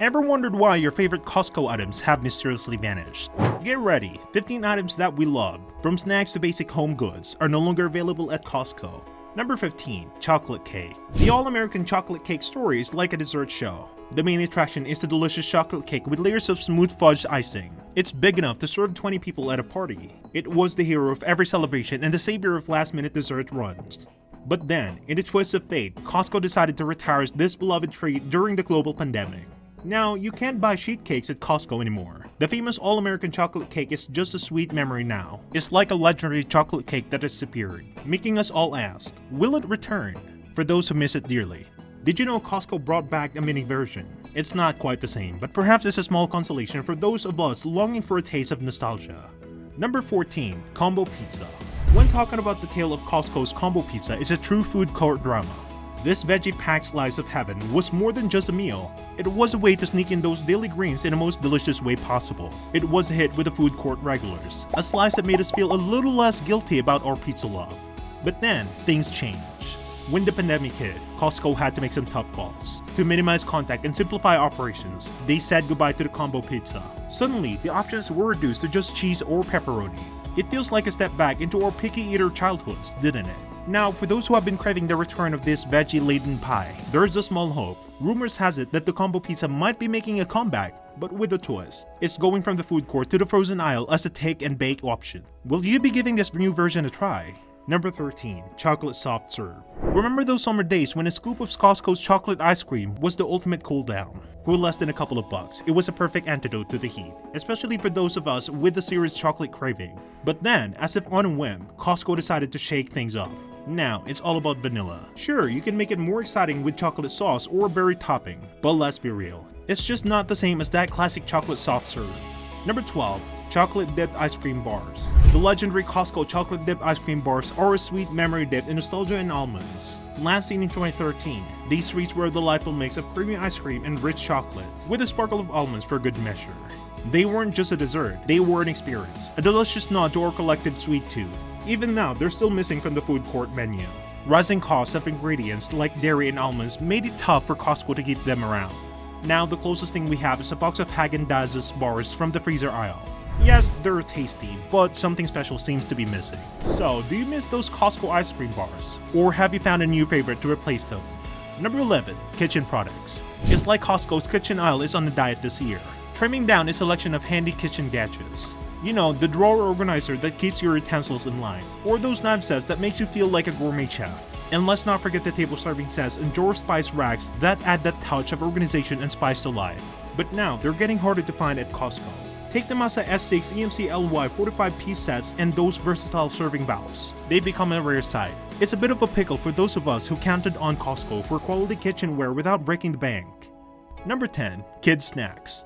Ever wondered why your favorite Costco items have mysteriously vanished? Get ready, 15 items that we love, from snacks to basic home goods, are no longer available at Costco. Number 15. Chocolate Cake. The all-American chocolate cake story is like a dessert show. The main attraction is the delicious chocolate cake with layers of smooth fudge icing. It's big enough to serve 20 people at a party. It was the hero of every celebration and the savior of last-minute dessert runs. But then, in a twist of fate, Costco decided to retire this beloved treat during the global pandemic. Now, you can't buy sheet cakes at Costco anymore. The famous all-American chocolate cake is just a sweet memory now. It's like a legendary chocolate cake that has disappeared, making us all ask, will it return? For those who miss it dearly. Did you know Costco brought back a mini version? It's not quite the same, but perhaps it's a small consolation for those of us longing for a taste of nostalgia. Number 14. Combo Pizza. When talking about the tale of Costco's Combo Pizza, it's a true food court drama. This veggie-packed slice of heaven was more than just a meal. It was a way to sneak in those daily greens in the most delicious way possible. It was a hit with the food court regulars, a slice that made us feel a little less guilty about our pizza love. But then, things changed. When the pandemic hit, Costco had to make some tough calls. To minimize contact and simplify operations, they said goodbye to the combo pizza. Suddenly, the options were reduced to just cheese or pepperoni. It feels like a step back into our picky eater childhoods, didn't it? Now, for those who have been craving the return of this veggie-laden pie, there's a small hope. Rumors has it that the combo pizza might be making a comeback, but with a twist. It's going from the food court to the frozen aisle as a take and bake option. Will you be giving this new version a try? Number 13. Chocolate Soft Serve. Remember those summer days when a scoop of Costco's chocolate ice cream was the ultimate cool down? For less than a couple of bucks, it was a perfect antidote to the heat, especially for those of us with a serious chocolate craving. But then, as if on a whim, Costco decided to shake things up. Now, it's all about vanilla. Sure, you can make it more exciting with chocolate sauce or a berry topping, but let's be real, it's just not the same as that classic chocolate soft serve. Number 12. Chocolate dipped ice cream bars. The legendary Costco chocolate dipped ice cream bars are a sweet memory dip in nostalgia and almonds. Last seen in 2013, these sweets were a delightful mix of creamy ice cream and rich chocolate, with a sparkle of almonds for good measure. They weren't just a dessert, they were an experience, a delicious nod to our collective sweet tooth. Even now, they're still missing from the food court menu. Rising costs of ingredients like dairy and almonds made it tough for Costco to keep them around. Now, the closest thing we have is a box of Haagen-Dazs bars from the freezer aisle. Yes, they're tasty, but something special seems to be missing. So, do you miss those Costco ice cream bars? Or have you found a new favorite to replace them? Number 11. Kitchen Products. It's like Costco's kitchen aisle is on a diet this year, trimming down a selection of handy kitchen gadgets. You know, the drawer organizer that keeps your utensils in line, or those knife sets that makes you feel like a gourmet chef. And let's not forget the table serving sets and drawer spice racks that add that touch of organization and spice to life. But now, they're getting harder to find at Costco. Take the Masa S6 EMC LY 45-piece sets and those versatile serving bowls. They become a rare sight. It's a bit of a pickle for those of us who counted on Costco for quality kitchenware without breaking the bank. Number 10. Kids Snacks.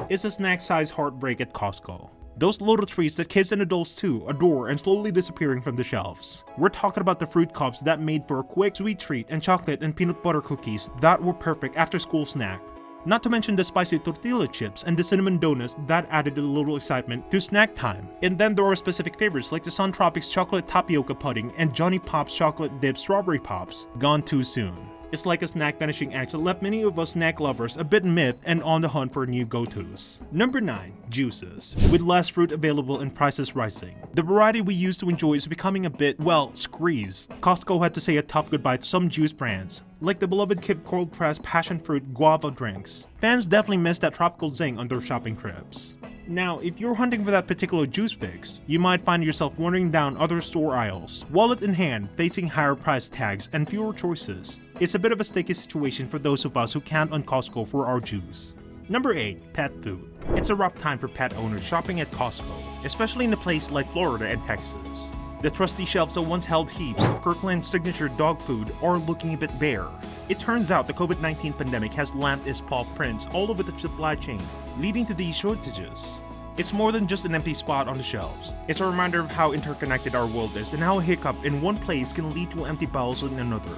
It's a snack-size heartbreak at Costco. Those little treats that kids and adults too adore and slowly disappearing from the shelves. We're talking about the fruit cups that made for a quick sweet treat and chocolate and peanut butter cookies that were perfect after-school snack. Not to mention the spicy tortilla chips and the cinnamon donuts that added a little excitement to snack time. And then there are specific favorites like the Sun Tropics chocolate tapioca pudding and Johnny Pop's chocolate dipped strawberry pops, gone too soon. It's like a snack vanishing act that left many of us snack lovers a bit miffed and on the hunt for new go-tos. Number 9. Juices. With less fruit available and prices rising, the variety we used to enjoy is becoming a bit, well, squeezed. Costco had to say a tough goodbye to some juice brands, like the beloved Kip cold pressed passion fruit guava drinks. Fans definitely miss that tropical zing on their shopping trips. Now, if you're hunting for that particular juice fix, you might find yourself wandering down other store aisles, wallet in hand, facing higher price tags and fewer choices. It's a bit of a sticky situation for those of us who count on Costco for our juice. Number 8. Pet food. It's a rough time for pet owners shopping at Costco, especially in a place like Florida and Texas. The trusty shelves that once held heaps of Kirkland's signature dog food are looking a bit bare. It turns out the COVID-19 pandemic has landed its paw prints all over the supply chain, leading to these shortages. It's more than just an empty spot on the shelves. It's a reminder of how interconnected our world is and how a hiccup in one place can lead to empty bowels in another.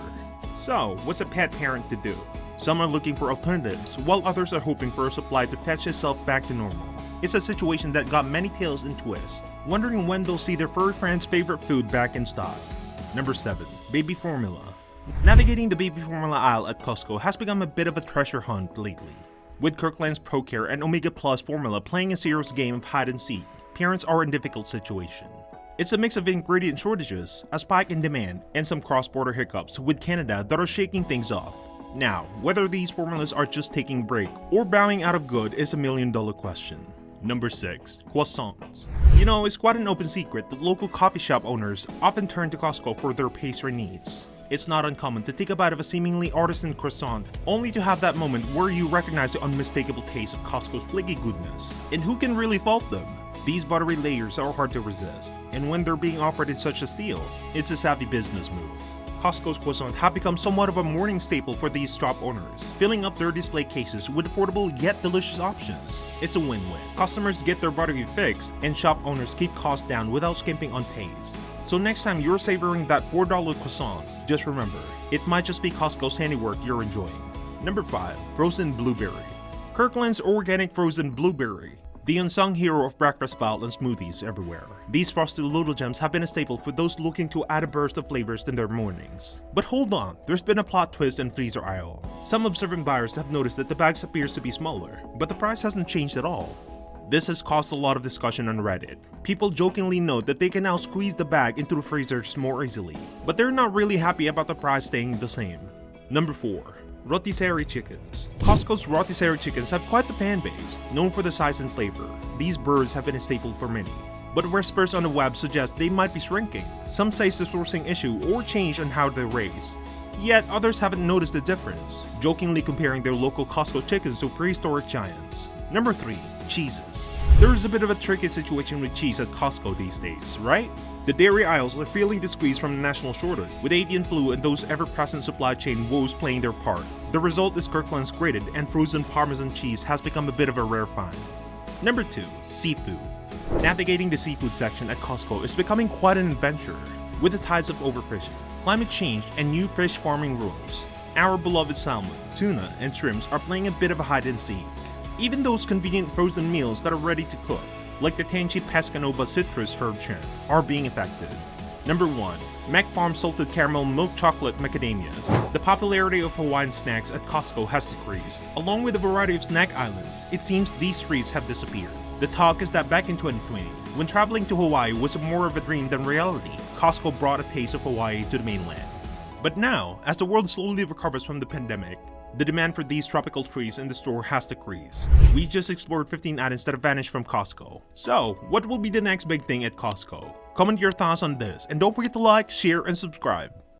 So, what's a pet parent to do? Some are looking for alternatives, while others are hoping for a supply to fetch itself back to normal. It's a situation that got many tales and twists, wondering when they'll see their furry friend's favorite food back in stock. Number 7. Baby Formula. Navigating the baby formula aisle at Costco has become a bit of a treasure hunt lately. With Kirkland's Pro Care and Omega Plus formula playing a serious game of hide and seek, parents are in a difficult situation. It's a mix of ingredient shortages, a spike in demand, and some cross-border hiccups with Canada that are shaking things off. Now, whether these formulas are just taking a break or bowing out of good is a million-dollar question. Number 6. Croissants. You know, it's quite an open secret that local coffee shop owners often turn to Costco for their pastry needs. It's not uncommon to take a bite of a seemingly artisan croissant, only to have that moment where you recognize the unmistakable taste of Costco's flaky goodness. And who can really fault them? These buttery layers are hard to resist, and when they're being offered in such a steal, it's a savvy business move. Costco's croissants have become somewhat of a morning staple for these shop owners, filling up their display cases with affordable yet delicious options. It's a win-win. Customers get their buttery fix, and shop owners keep costs down without skimping on taste. So next time you're savoring that $4 croissant, just remember, it might just be Costco's handiwork you're enjoying. Number 5. Frozen Blueberry. Kirkland's Organic Frozen Blueberry, the unsung hero of breakfast fowl and smoothies everywhere. These frosted little gems have been a staple for those looking to add a burst of flavors in their mornings. But hold on, there's been a plot twist in freezer aisle. Some observant buyers have noticed that the bags appears to be smaller, but the price hasn't changed at all. This has caused a lot of discussion on Reddit. People jokingly note that they can now squeeze the bag into the freezers more easily, but they're not really happy about the price staying the same. Number 4. Rotisserie chickens. Costco's rotisserie chickens have quite the fan base, known for the size and flavor. These birds have been a staple for many, but whispers on the web suggest they might be shrinking. Some say it's a sourcing issue or change on how they're raised. Yet others haven't noticed the difference, jokingly comparing their local Costco chickens to prehistoric giants. Number 3. Cheeses. There's a bit of a tricky situation with cheese at Costco these days, right? The dairy aisles are feeling the squeeze from the national shortage, with avian flu and those ever-present supply chain woes playing their part. The result is Kirkland's grated and frozen Parmesan cheese has become a bit of a rare find. Number 2. Seafood. Navigating the seafood section at Costco is becoming quite an adventure. With the tides of overfishing, climate change, and new fish farming rules, our beloved salmon, tuna, and shrimps are playing a bit of a hide and seek. Even those convenient frozen meals that are ready to cook, like the Tenchi Pescanova citrus herb shrimp, are being affected. Number 1. Mac Farm Salted Caramel Milk Chocolate Macadamias. The popularity of Hawaiian snacks at Costco has decreased. Along with a variety of snack islands, it seems these treats have disappeared. The talk is that back in 2020, when traveling to Hawaii was more of a dream than reality, Costco brought a taste of Hawaii to the mainland. But now, as the world slowly recovers from the pandemic, the demand for these tropical trees in the store has decreased. We just explored 15 items that have vanished from Costco. So, what will be the next big thing at Costco? Comment your thoughts on this, and don't forget to like, share, and subscribe.